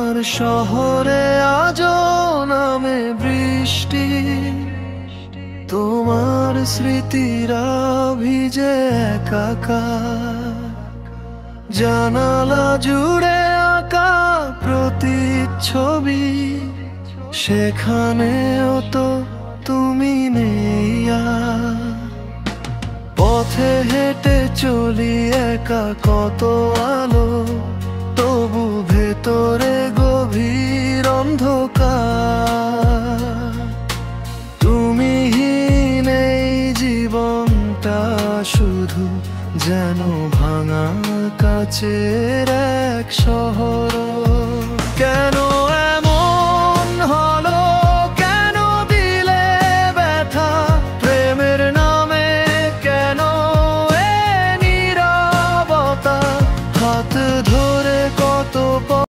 আমার শহরে আজও নামে বৃষ্টি, তোমার স্মৃতিরা ভিজে একাকার। জানালা জুড়ে আঁকা প্রতিচ্ছবি, সেখানেও তো তুমি নেই আর। পথে হেঁটে চলি একা কত আলো, তবু ভেতরে গভীর অন্ধকার। তুমিহীন এই জীবনটা শুধু যেন ভাঙা কাচের এক শহর।